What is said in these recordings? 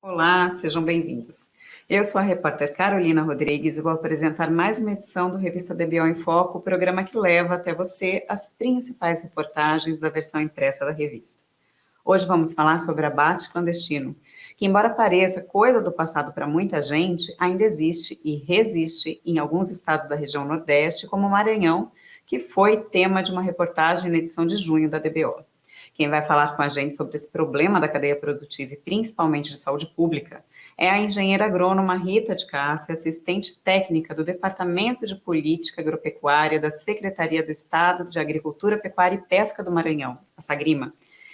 Olá, sejam bem-vindos. Eu sou a repórter Carolina Rodrigues e vou apresentar mais uma edição do Revista DBO em Foco, o programa que leva até você as principais reportagens da versão impressa da revista. Hoje vamos falar sobre abate clandestino, que embora pareça coisa do passado para muita gente, ainda existe e resiste em alguns estados da região Nordeste, como o Maranhão, que foi tema de uma reportagem na edição de junho da DBO. Quem vai falar com a gente sobre esse problema da cadeia produtiva e principalmente de saúde pública é a engenheira agrônoma Rita de Cássia, assistente técnica do Departamento de Política Agropecuária da Secretaria do Estado de Agricultura, Pecuária e Pesca do Maranhão, a Sagrima.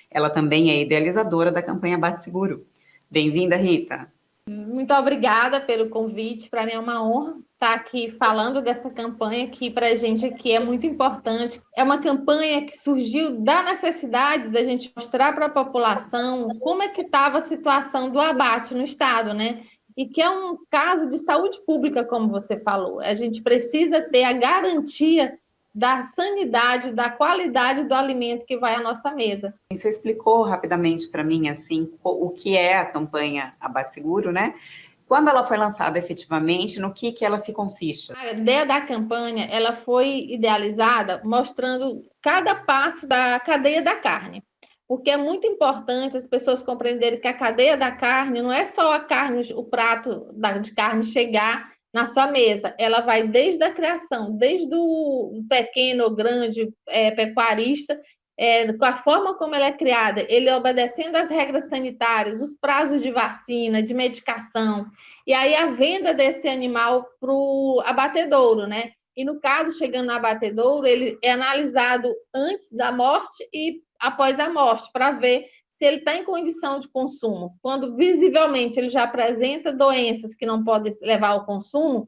Ela também é idealizadora da campanha Bate Seguro. Bem-vinda, Rita. Muito obrigada pelo convite. Para mim é uma honra estar aqui falando dessa campanha que para a gente aqui é muito importante. É uma campanha que surgiu da necessidade da gente mostrar para a população como é que estava a situação do abate no estado, né? E que é um caso de saúde pública, como você falou. A gente precisa ter a garantia da sanidade, da qualidade do alimento que vai à nossa mesa. Você explicou rapidamente para mim, assim, o que é a campanha Abate Seguro, né? Quando ela foi lançada efetivamente, no que ela se consiste? A ideia da campanha, ela foi idealizada mostrando cada passo da cadeia da carne, porque é muito importante as pessoas compreenderem que a cadeia da carne não é só a carne, o prato de carne chegar na sua mesa, ela vai desde a criação, desde o pequeno ou grande pecuarista, com a forma como ela é criada, ele obedecendo às regras sanitárias, os prazos de vacina, de medicação, e aí a venda desse animal para o abatedouro, né? E no caso, chegando no abatedouro, ele é analisado antes da morte e após a morte, para ver se ele está em condição de consumo. Quando visivelmente ele já apresenta doenças que não podem levar ao consumo,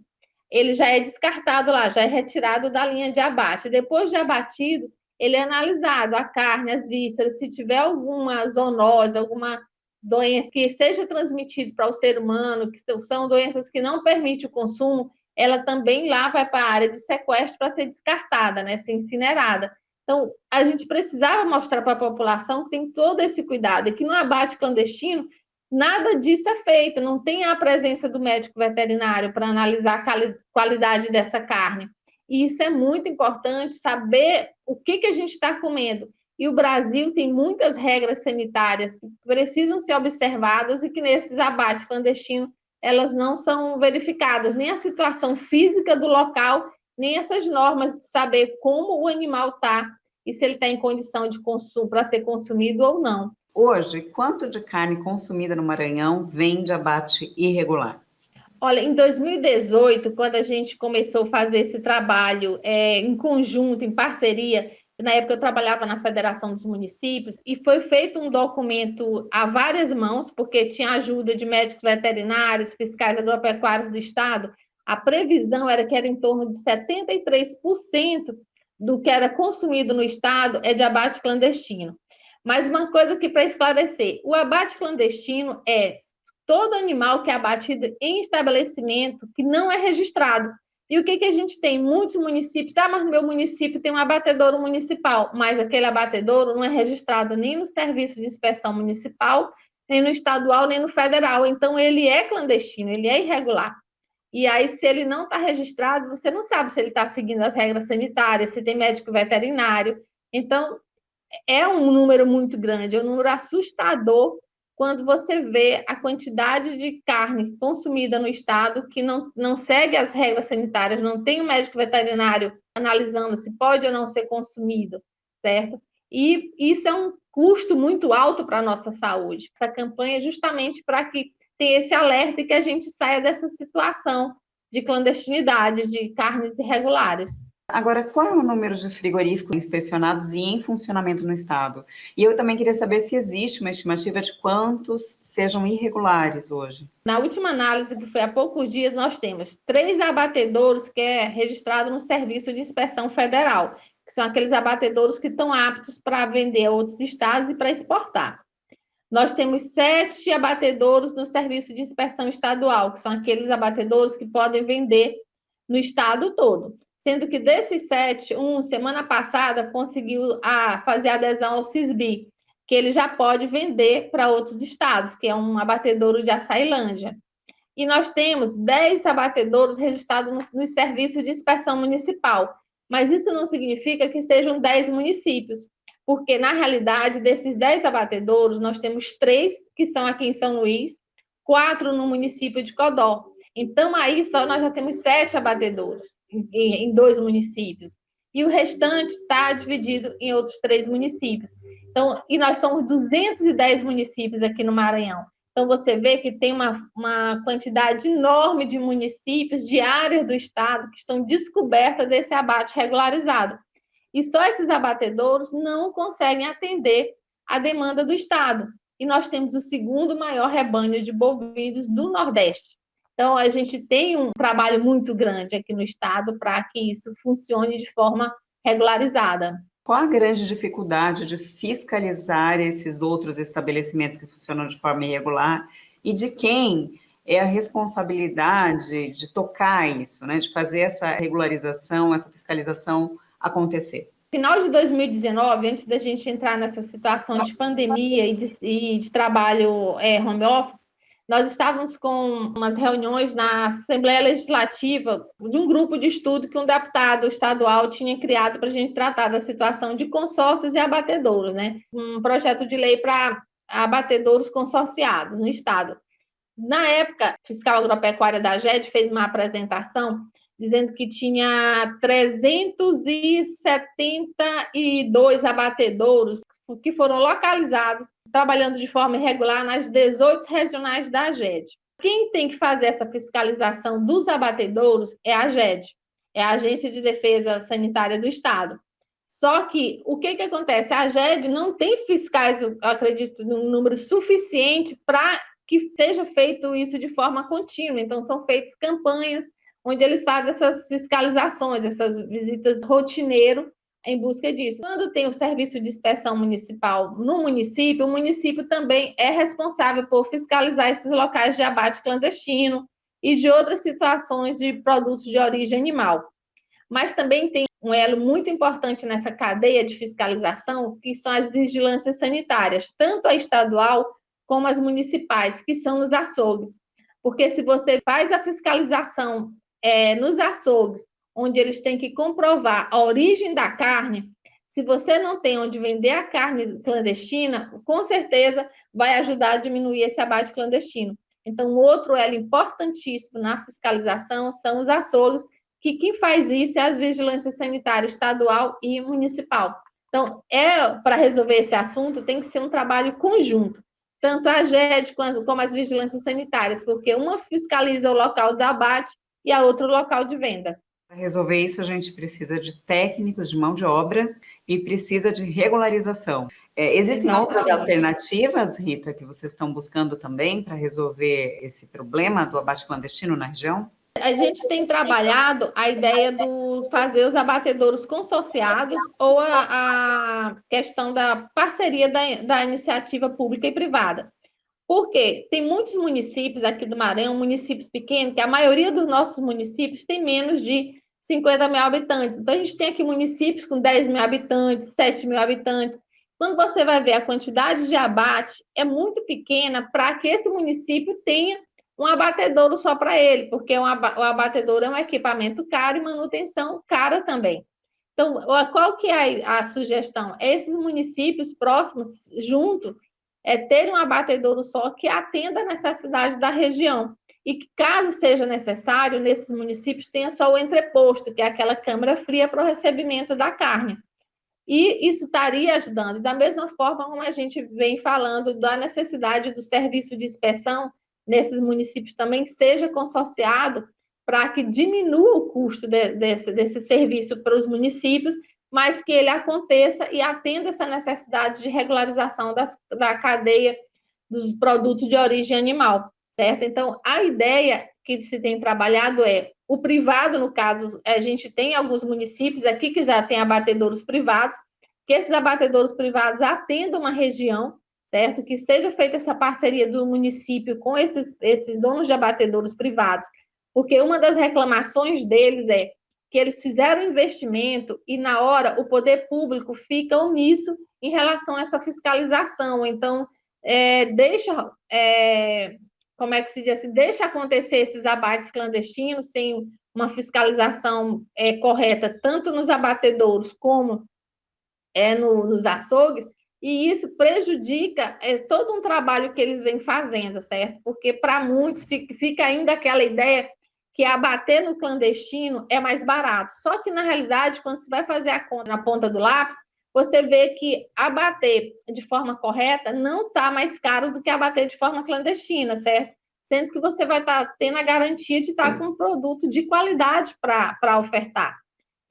ele já é descartado lá, já é retirado da linha de abate. Depois de abatido, ele é analisado, a carne, as vísceras, se tiver alguma zoonose, alguma doença que seja transmitida para o ser humano, que são doenças que não permitem o consumo, ela também lá vai para a área de sequestro para ser descartada, né, ser incinerada. Então, a gente precisava mostrar para a população que tem todo esse cuidado, e que no abate clandestino, nada disso é feito, não tem a presença do médico veterinário para analisar a qualidade dessa carne. E isso é muito importante, saber o que a gente está comendo. E o Brasil tem muitas regras sanitárias que precisam ser observadas e que nesses abates clandestinos elas não são verificadas, nem a situação física do local, nem essas normas de saber como o animal está e se ele está em condição de consumo para ser consumido ou não. Hoje, quanto de carne consumida no Maranhão vem de abate irregular? Olha, em 2018, quando a gente começou a fazer esse trabalho em conjunto, em parceria, na época eu trabalhava na Federação dos Municípios, e foi feito um documento a várias mãos, porque tinha ajuda de médicos veterinários, fiscais agropecuários do Estado. A previsão era que era em torno de 73% do que era consumido no Estado é de abate clandestino. Mas uma coisa que para esclarecer, o abate clandestino é todo animal que é abatido em estabelecimento que não é registrado. E o que a gente tem? Muitos municípios, mas no meu município tem um abatedouro municipal, mas aquele abatedouro não é registrado nem no Serviço de Inspeção Municipal, nem no estadual, nem no federal. Então, ele é clandestino, ele é irregular. E aí, se ele não está registrado, você não sabe se ele está seguindo as regras sanitárias, se tem médico veterinário. Então, é um número muito grande, é um número assustador quando você vê a quantidade de carne consumida no estado que não segue as regras sanitárias, não tem um médico veterinário analisando se pode ou não ser consumido, certo? E isso é um custo muito alto para a nossa saúde. Essa campanha é justamente para que tenha esse alerta e que a gente saia dessa situação de clandestinidade, de carnes irregulares. Agora, qual é o número de frigoríficos inspecionados e em funcionamento no estado? E eu também queria saber se existe uma estimativa de quantos sejam irregulares hoje. Na última análise, que foi há poucos dias, nós temos 3 abatedouros que é registrado no Serviço de Inspeção Federal, que são aqueles abatedouros que estão aptos para vender a outros estados e para exportar. Nós temos 7 abatedouros no Serviço de Inspeção Estadual, que são aqueles abatedouros que podem vender no estado todo. Sendo que desses 7, semana passada, conseguiu fazer adesão ao CISBI, que ele já pode vender para outros estados, que é um abatedouro de Açailândia. E nós temos 10 abatedouros registrados no serviço de inspeção municipal, mas isso não significa que sejam 10 municípios, porque, na realidade, desses 10 abatedouros, nós temos 3 que são aqui em São Luís, 4 no município de Codó. Então, aí só nós já temos 7 abatedouros em 2 municípios. E o restante está dividido em outros 3 municípios. Então, e nós somos 210 municípios aqui no Maranhão. Então, você vê que tem uma quantidade enorme de municípios, de áreas do estado, que estão descobertas desse abate regularizado. E só esses abatedouros não conseguem atender a demanda do estado. E nós temos o segundo maior rebanho de bovinos do Nordeste. Então, a gente tem um trabalho muito grande aqui no estado para que isso funcione de forma regularizada. Qual a grande dificuldade de fiscalizar esses outros estabelecimentos que funcionam de forma irregular e de quem é a responsabilidade de tocar isso, né, de fazer essa regularização, essa fiscalização acontecer? Final de 2019, antes da gente entrar nessa situação de pandemia e de trabalho home office, nós estávamos com umas reuniões na Assembleia Legislativa de um grupo de estudo que um deputado estadual tinha criado para a gente tratar da situação de consórcios e abatedouros, né? Um projeto de lei para abatedouros consorciados no estado. Na época, a fiscal agropecuária da AGED fez uma apresentação dizendo que tinha 372 abatedouros que foram localizados trabalhando de forma irregular nas 18 regionais da AGED. Quem tem que fazer essa fiscalização dos abatedouros é a AGED, é a Agência de Defesa Sanitária do Estado. Só que o que acontece? A AGED não tem fiscais, eu acredito, num número suficiente para que seja feito isso de forma contínua. Então, são feitas campanhas onde eles fazem essas fiscalizações, essas visitas rotineiro em busca disso. Quando tem o serviço de inspeção municipal no município, o município também é responsável por fiscalizar esses locais de abate clandestino e de outras situações de produtos de origem animal. Mas também tem um elo muito importante nessa cadeia de fiscalização, que são as vigilâncias sanitárias, tanto a estadual como as municipais, que são os açougues. Porque se você faz a fiscalização nos açougues, onde eles têm que comprovar a origem da carne, se você não tem onde vender a carne clandestina, com certeza vai ajudar a diminuir esse abate clandestino. Então, outro elo importantíssimo na fiscalização são os açougues, que quem faz isso é as vigilâncias sanitárias estadual e municipal. Então, para resolver esse assunto, tem que ser um trabalho conjunto, tanto a AGED como as vigilâncias sanitárias, porque uma fiscaliza o local do abate e a outra o local de venda. Para resolver isso, a gente precisa de técnicos de mão de obra e precisa de regularização. Existem outras alternativas, Rita, que vocês estão buscando também para resolver esse problema do abate clandestino na região? A gente tem trabalhado a ideia de fazer os abatedouros consorciados ou a questão da parceria da iniciativa pública e privada. Porque tem muitos municípios aqui do Maranhão, municípios pequenos, que a maioria dos nossos municípios tem menos de 50 mil habitantes. Então, a gente tem aqui municípios com 10 mil habitantes, 7 mil habitantes. Quando você vai ver a quantidade de abate, é muito pequena para que esse município tenha um abatedouro só para ele, porque o abatedouro é um equipamento caro e manutenção cara também. Então, qual que é a sugestão? Esses municípios próximos, junto, ter um abatedouro só que atenda a necessidade da região. E que, caso seja necessário, nesses municípios tenha só o entreposto, que é aquela câmara fria para o recebimento da carne. E isso estaria ajudando. Da mesma forma como a gente vem falando da necessidade do serviço de inspeção nesses municípios também seja consorciado para que diminua o custo desse serviço para os municípios, mas que ele aconteça e atenda essa necessidade de regularização da cadeia dos produtos de origem animal, certo? Então, a ideia que se tem trabalhado o privado, no caso, a gente tem alguns municípios aqui que já tem abatedouros privados, que esses abatedouros privados atendam uma região, certo? Que seja feita essa parceria do município com esses donos de abatedouros privados, porque uma das reclamações deles é que eles fizeram investimento e, na hora, o poder público fica omisso em relação a essa fiscalização. Então, como é que se diz assim, deixa acontecer esses abates clandestinos sem uma fiscalização correta, tanto nos abatedouros como nos açougues, e isso prejudica todo um trabalho que eles vêm fazendo, certo? Porque para muitos fica ainda aquela ideia que abater no clandestino é mais barato. Só que, na realidade, quando você vai fazer a conta na ponta do lápis, você vê que abater de forma correta não está mais caro do que abater de forma clandestina, certo? Sendo que você vai estar tendo a garantia de estar com um produto de qualidade para ofertar.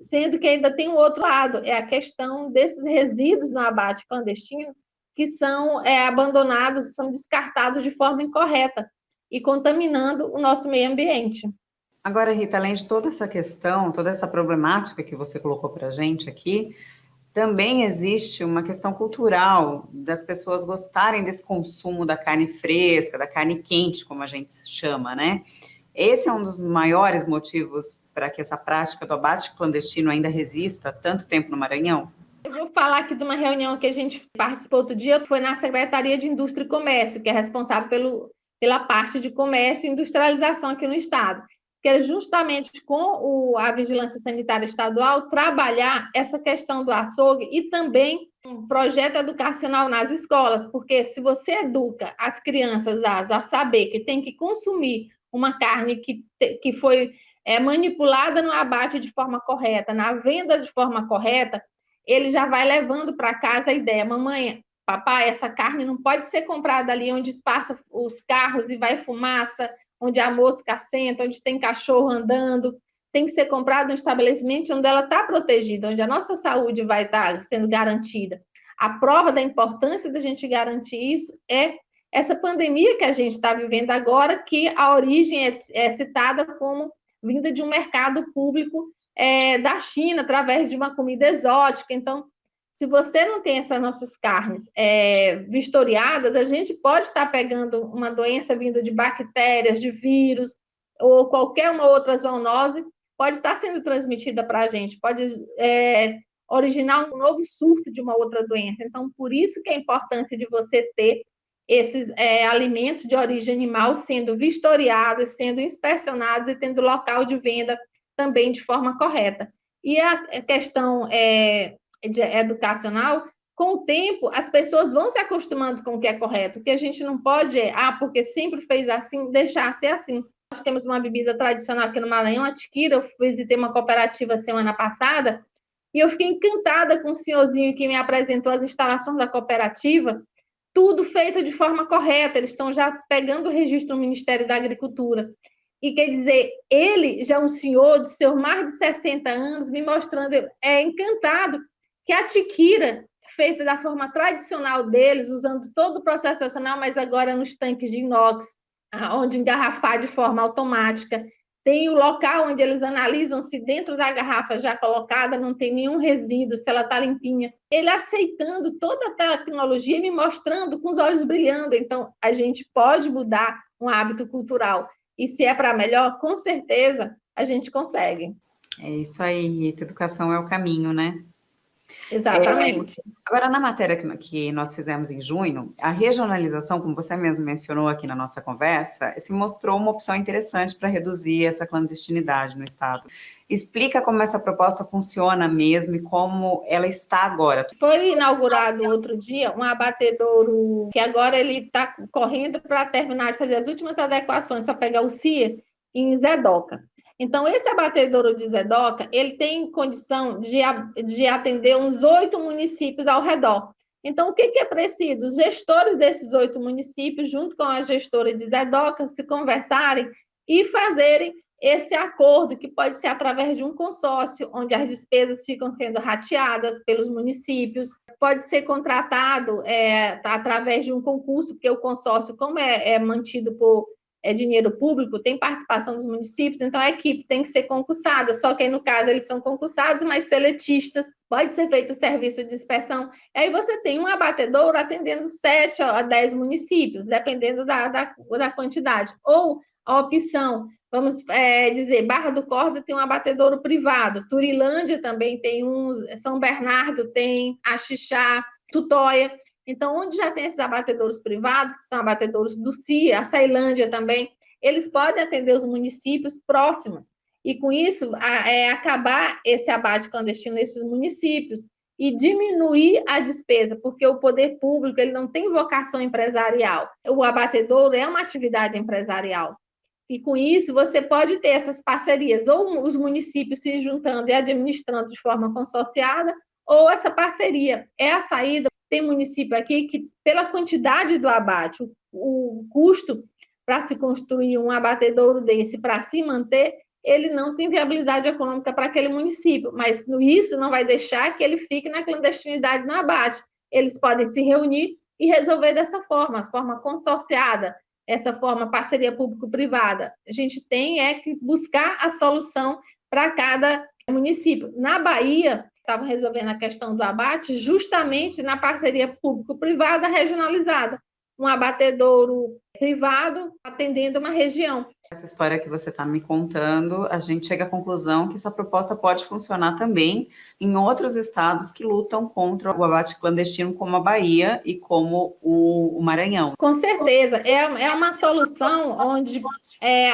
Sendo que ainda tem um outro lado, é a questão desses resíduos no abate clandestino que são abandonados, são descartados de forma incorreta e contaminando o nosso meio ambiente. Agora, Rita, além de toda essa questão, toda essa problemática que você colocou para a gente aqui, também existe uma questão cultural das pessoas gostarem desse consumo da carne fresca, da carne quente, como a gente chama, né? Esse é um dos maiores motivos para que essa prática do abate clandestino ainda resista tanto tempo no Maranhão? Eu vou falar aqui de uma reunião que a gente participou outro dia, que foi na Secretaria de Indústria e Comércio, que é responsável pela parte de comércio e industrialização aqui no estado, que é justamente com a Vigilância Sanitária Estadual trabalhar essa questão do açougue e também um projeto educacional nas escolas, porque se você educa as crianças a saber que tem que consumir uma carne que foi manipulada no abate de forma correta, na venda de forma correta, ele já vai levando para casa a ideia, mamãe, papai, essa carne não pode ser comprada ali onde passa os carros e vai fumaça, onde a mosca assenta, onde tem cachorro andando, tem que ser comprada em um estabelecimento onde ela está protegida, onde a nossa saúde vai estar sendo garantida. A prova da importância da gente garantir isso é essa pandemia que a gente está vivendo agora, que a origem é citada como vinda de um mercado público da China, através de uma comida exótica. Então, se você não tem essas nossas carnes vistoriadas, a gente pode estar pegando uma doença vinda de bactérias, de vírus, ou qualquer uma outra zoonose, pode estar sendo transmitida para a gente, pode originar um novo surto de uma outra doença. Então, por isso que a importância de você ter esses alimentos de origem animal sendo vistoriados, sendo inspecionados e tendo local de venda também de forma correta. E a questão educacional, com o tempo, as pessoas vão se acostumando com o que é correto, que a gente não pode, porque sempre fez assim, deixar ser assim. Nós temos uma bebida tradicional aqui no Maranhão, a tiquira. Eu visitei uma cooperativa semana passada e eu fiquei encantada com o senhorzinho que me apresentou as instalações da cooperativa, tudo feito de forma correta, eles estão já pegando o registro no Ministério da Agricultura. E quer dizer, ele já é um senhor de seus mais de 60 anos, me mostrando, encantado, que a tiquira, feita da forma tradicional deles, usando todo o processo tradicional, mas agora nos tanques de inox, onde engarrafar de forma automática. Tem o local onde eles analisam se dentro da garrafa já colocada não tem nenhum resíduo, se ela está limpinha. Ele aceitando toda aquela tecnologia e me mostrando com os olhos brilhando. Então, a gente pode mudar um hábito cultural. E se é para melhor, com certeza a gente consegue. É isso aí, Rita. Educação é o caminho, né? Exatamente. Agora, na matéria que nós fizemos em junho, a regionalização, como você mesmo mencionou aqui na nossa conversa, se mostrou uma opção interessante para reduzir essa clandestinidade no estado. Explica como essa proposta funciona mesmo e como ela está agora. Foi inaugurado outro dia um abatedouro que agora ele está correndo para terminar de fazer as últimas adequações, só pegar o CIA em Zedoca. Então, esse abatedouro de Zedoca, ele tem condição de atender uns 8 municípios ao redor. Então, o que é preciso? Os gestores desses 8 municípios, junto com a gestora de Zedoca, se conversarem e fazerem esse acordo, que pode ser através de um consórcio, onde as despesas ficam sendo rateadas pelos municípios, pode ser contratado através de um concurso, porque o consórcio, como é mantido por dinheiro público, tem participação dos municípios, então a equipe tem que ser concursada, só que aí, no caso, eles são concursados, mas seletistas, pode ser feito o serviço de inspeção, aí você tem um abatedouro atendendo 7 a 10 municípios, dependendo da quantidade, ou a opção, vamos dizer, Barra do Corda tem um abatedouro privado, Turilândia também tem uns, São Bernardo tem, Axixá, Tutóia. Então, onde já tem esses abatedouros privados, que são abatedouros do CIA, a Ceilândia também, eles podem atender os municípios próximos. E, com isso, acabar esse abate clandestino nesses municípios e diminuir a despesa, porque o poder público ele não tem vocação empresarial. O abatedouro é uma atividade empresarial. E, com isso, você pode ter essas parcerias, ou os municípios se juntando e administrando de forma consorciada, ou essa parceria é a saída. Tem município aqui que, pela quantidade do abate, o custo para se construir um abatedouro desse, para se manter, ele não tem viabilidade econômica para aquele município, mas isso não vai deixar que ele fique na clandestinidade no abate. Eles podem se reunir e resolver dessa forma consorciada, essa forma parceria público-privada. A gente tem que buscar a solução para cada município. Na Bahia, estavam resolvendo a questão do abate justamente na parceria público-privada regionalizada, um abatedouro privado atendendo uma região. Essa história que você está me contando, a gente chega à conclusão que essa proposta pode funcionar também em outros estados que lutam contra o abate clandestino, como a Bahia e como o Maranhão. Com certeza, é uma solução onde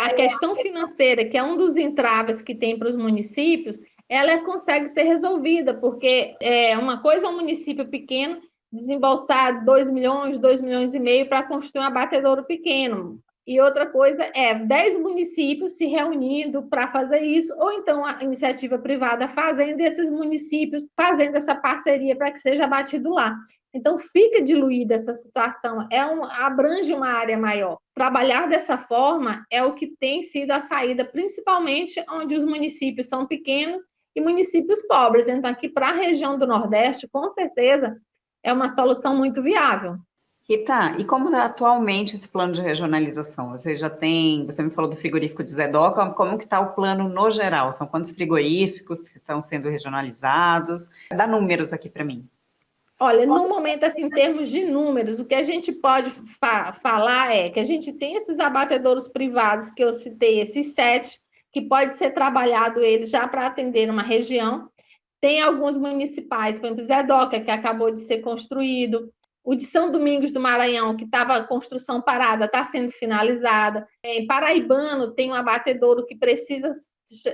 a questão financeira, que é um dos entraves que tem para os municípios, ela consegue ser resolvida, porque uma coisa é um município pequeno desembolsar 2 milhões, 2 milhões e meio para construir um abatedouro pequeno. E outra coisa é 10 municípios se reunindo para fazer isso, ou então a iniciativa privada fazendo, esses municípios fazendo essa parceria para que seja abatido lá. Então, fica diluída essa situação, abrange uma área maior. Trabalhar dessa forma é o que tem sido a saída, principalmente onde os municípios são pequenos e municípios pobres. Então, aqui para a região do Nordeste, com certeza, é uma solução muito viável. Rita, e como está atualmente esse plano de regionalização? Você me falou do frigorífico de Zedoca, como que está o plano no geral? São quantos frigoríficos que estão sendo regionalizados? Dá números aqui para mim. Olha, no momento, assim, em termos de números, o que a gente pode falar é que a gente tem esses abatedouros privados que eu citei, esses 7, que pode ser trabalhado eles já para atender uma região. Tem alguns municipais, por exemplo, Zedoca, que acabou de ser construído. O de São Domingos do Maranhão, que estava a construção parada, está sendo finalizada. Em Paraibano, tem um abatedouro que precisa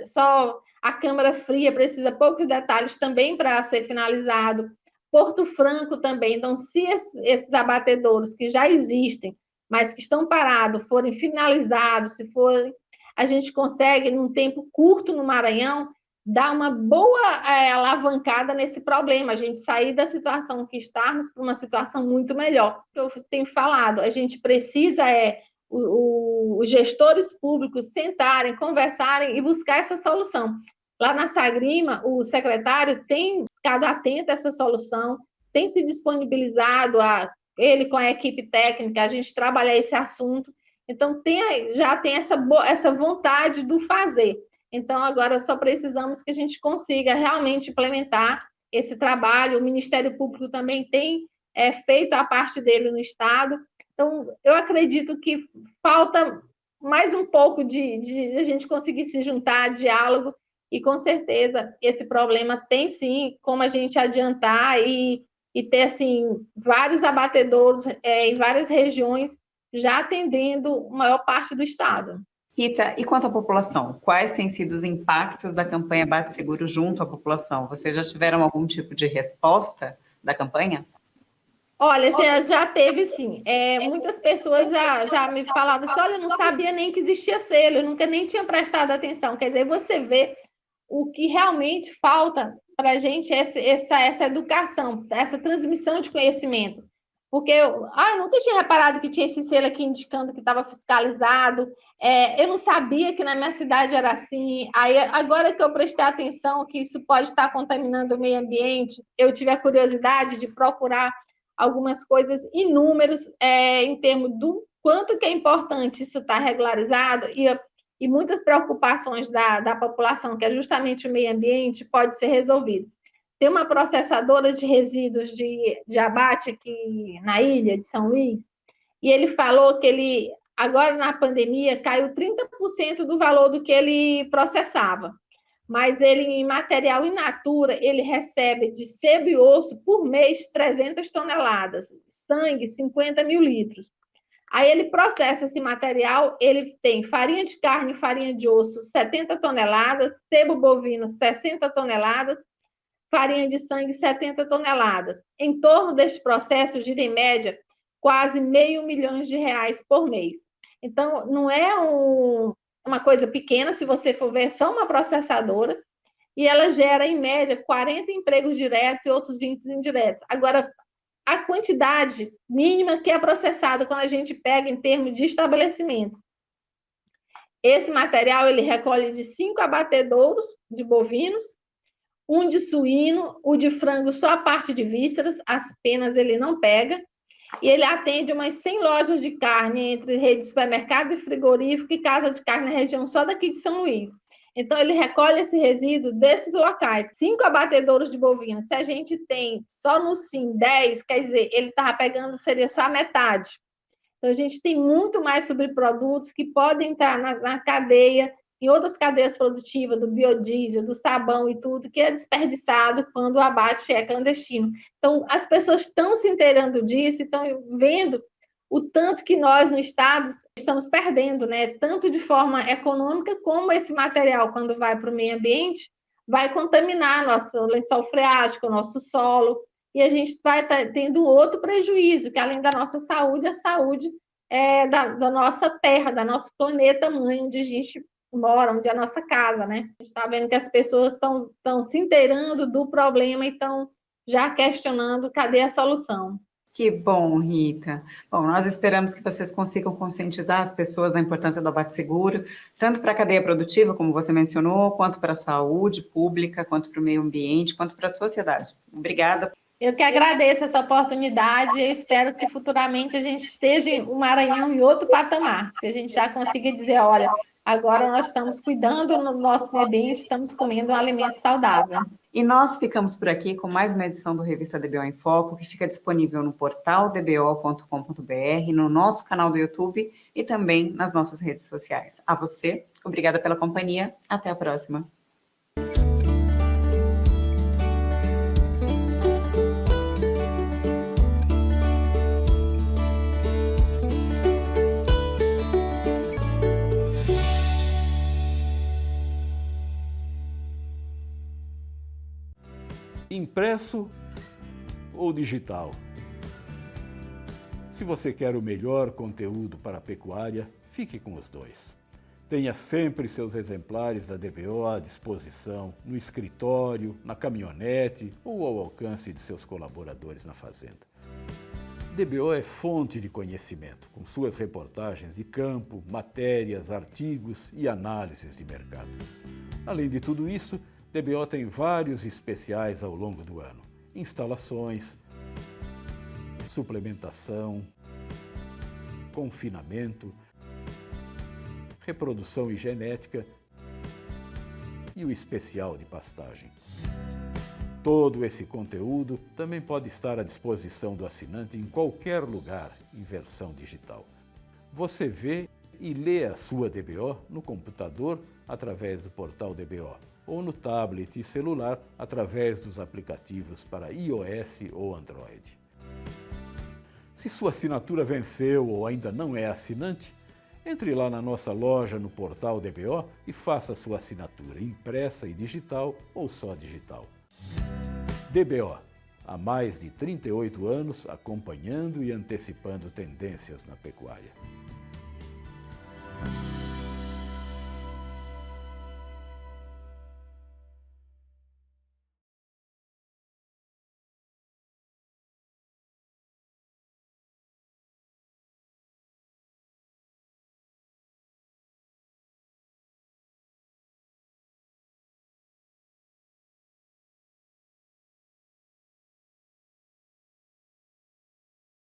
só a câmara fria, precisa poucos detalhes também para ser finalizado. Porto Franco também. Então, se esses abatedouros que já existem, mas que estão parados, forem finalizados, a gente consegue, num tempo curto no Maranhão, dar uma boa alavancada nesse problema, a gente sair da situação que estamos para uma situação muito melhor. Eu tenho falado, a gente precisa os gestores públicos sentarem, conversarem e buscar essa solução. Lá na Sagrima, o secretário tem ficado atento a essa solução, tem se disponibilizado, ele com a equipe técnica, a gente trabalhar esse assunto. Então, já tem essa vontade do fazer. Então, agora só precisamos que a gente consiga realmente implementar esse trabalho. O Ministério Público também tem feito a parte dele no Estado. Então, eu acredito que falta mais um pouco de a gente conseguir se juntar, diálogo, e com certeza esse problema tem sim como a gente adiantar e ter assim, vários abatedouros em várias regiões já atendendo a maior parte do Estado. Rita, e quanto à população? Quais têm sido os impactos da campanha Bate Seguro junto à população? Vocês já tiveram algum tipo de resposta da campanha? Olha, já teve sim. Muitas pessoas já me falaram assim, olha, eu não sabia nem que existia selo, eu nunca nem tinha prestado atenção. Quer dizer, você vê o que realmente falta para a gente, essa educação, essa transmissão de conhecimento. Porque eu nunca tinha reparado que tinha esse selo aqui indicando que estava fiscalizado. Eu não sabia que na minha cidade era assim. Aí, agora que eu prestei atenção que isso pode estar contaminando o meio ambiente, eu tive a curiosidade de procurar algumas coisas e números em termos do quanto que é importante isso estar regularizado e muitas preocupações da população, que é justamente o meio ambiente, pode ser resolvido. Tem uma processadora de resíduos de abate aqui na ilha de São Luís, e ele falou que Agora, na pandemia, caiu 30% do valor do que ele processava. Mas ele, em material in natura, ele recebe de sebo e osso por mês 300 toneladas, sangue 50 mil litros. Aí ele processa esse material, ele tem farinha de carne e farinha de osso 70 toneladas, sebo bovino 60 toneladas, farinha de sangue 70 toneladas. Em torno deste processo gira em média quase R$500 mil por mês. Então, não é uma coisa pequena, se você for ver, é só uma processadora, e ela gera, em média, 40 empregos diretos e outros 20 indiretos. Agora, a quantidade mínima que é processada quando a gente pega em termos de estabelecimentos. Esse material ele recolhe de 5 abatedouros de bovinos, um de suíno, o de frango só a parte de vísceras, as penas ele não pega, e ele atende umas 100 lojas de carne entre rede de supermercado e frigorífico e casa de carne na região só daqui de São Luís. Então, ele recolhe esse resíduo desses locais. 5 abatedouros de bovinos. Se a gente tem só no SIM 10, quer dizer, ele estava pegando, seria só a metade. Então, a gente tem muito mais subprodutos que podem entrar na cadeia, em outras cadeias produtivas, do biodiesel, do sabão e tudo, que é desperdiçado quando o abate é clandestino. Então, as pessoas estão se inteirando disso, estão vendo o tanto que nós, no Estado, estamos perdendo, né? Tanto de forma econômica, como esse material, quando vai para o meio ambiente, vai contaminar nosso lençol freático, nosso solo, e a gente vai estar tendo outro prejuízo, que além da nossa saúde, a saúde da nossa terra, da nosso planeta mãe, onde a gente mora, onde é a nossa casa, né? A gente está vendo que as pessoas estão se inteirando do problema e estão já questionando cadê a solução. Que bom, Rita. Bom, nós esperamos que vocês consigam conscientizar as pessoas da importância do abate seguro, tanto para a cadeia produtiva, como você mencionou, quanto para a saúde pública, quanto para o meio ambiente, quanto para a sociedade. Obrigada. Eu que agradeço essa oportunidade e espero que futuramente a gente esteja em um Maranhão em outro patamar, que a gente já consiga dizer, olha, agora nós estamos cuidando do nosso meio ambiente, estamos comendo um alimento saudável. E nós ficamos por aqui com mais uma edição do Revista DBO em Foco, que fica disponível no portal dbo.com.br, no nosso canal do YouTube e também nas nossas redes sociais. A você, obrigada pela companhia, até a próxima. Impresso ou digital? Se você quer o melhor conteúdo para a pecuária, fique com os dois. Tenha sempre seus exemplares da DBO à disposição, no escritório, na caminhonete ou ao alcance de seus colaboradores na fazenda. DBO é fonte de conhecimento, com suas reportagens de campo, matérias, artigos e análises de mercado. Além de tudo isso, DBO tem vários especiais ao longo do ano. Instalações, suplementação, confinamento, reprodução e genética e o especial de pastagem. Todo esse conteúdo também pode estar à disposição do assinante em qualquer lugar em versão digital. Você vê e lê a sua DBO no computador através do portal DBO ou no tablet e celular através dos aplicativos para iOS ou Android. Se sua assinatura venceu ou ainda não é assinante, entre lá na nossa loja no portal DBO e faça sua assinatura impressa e digital ou só digital. DBO, há mais de 38 anos acompanhando e antecipando tendências na pecuária.